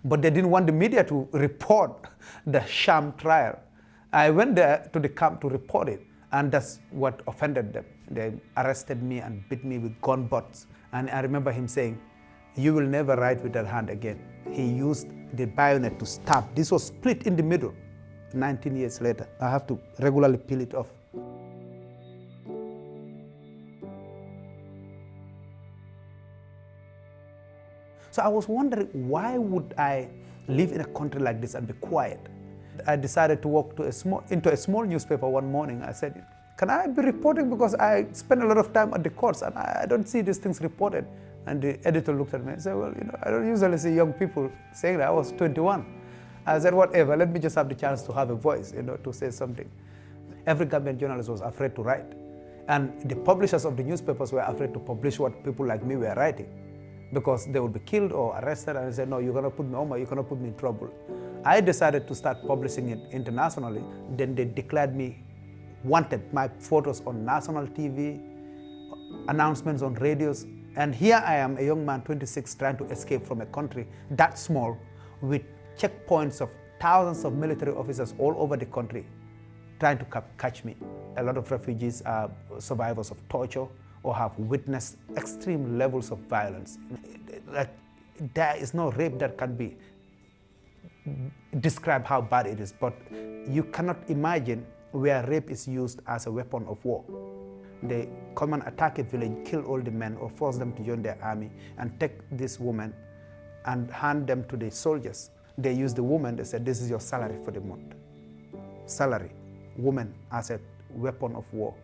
but they didn't want the media to report the sham trial. I went there to the camp to report it, and that's what offended them. They arrested me and beat me with gun butts. And I remember him saying, "You will never write with that hand again." He used the bayonet to stab. This was split in the middle. 19 years later, I have to regularly peel it off. So I was wondering, why would I live in a country like this and be quiet? I decided to walk into a small newspaper one morning. I said, "Can I be reporting? Because I spend a lot of time at the courts and I don't see these things reported." And the editor looked at me and said, "Well, I don't usually see young people saying that." I was 21. I said, "Whatever, let me just have the chance to have a voice, to say something." Every Gambian journalist was afraid to write. And the publishers of the newspapers were afraid to publish what people like me were writing, because they would be killed or arrested. And I said, "No, you're going to put me, Omar, you're going to put me in trouble." I decided to start publishing it internationally. Then they declared me wanted, my photos on national TV, announcements on radios. And here I am, a young man, 26, trying to escape from a country that small, with checkpoints of thousands of military officers all over the country trying to catch me. A lot of refugees are survivors of torture or have witnessed extreme levels of violence. Like, there is no rape that can be describe how bad it is, but you cannot imagine where rape is used as a weapon of war. They come and attack a village, kill all the men, or force them to join their army, and take this woman and hand them to the soldiers. They use the woman, they said, "This is your salary for the month." Salary, woman as a weapon of war.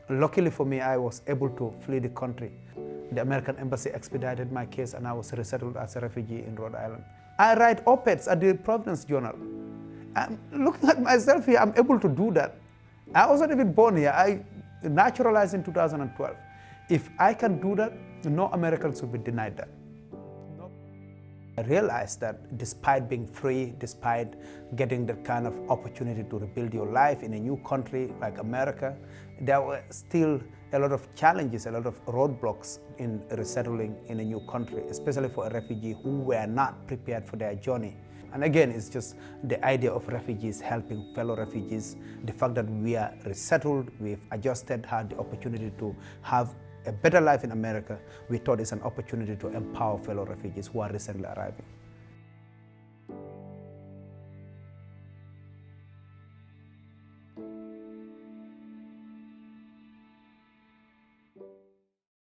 Luckily for me, I was able to flee the country. The American embassy expedited my case and I was resettled as a refugee in Rhode Island. I write op-eds at the Providence Journal. I'm looking at myself here, I'm able to do that. I wasn't even born here. I naturalized in 2012. If I can do that, no Americans will be denied that. I realized that despite being free, despite getting that kind of opportunity to rebuild your life in a new country like America, there were still a lot of challenges, a lot of roadblocks in resettling in a new country, especially for a refugee who were not prepared for their journey. And again, it's just the idea of refugees helping fellow refugees, the fact that we are resettled, we've adjusted, had the opportunity to have a better life in America. We thought it's an opportunity to empower fellow refugees who are recently arriving.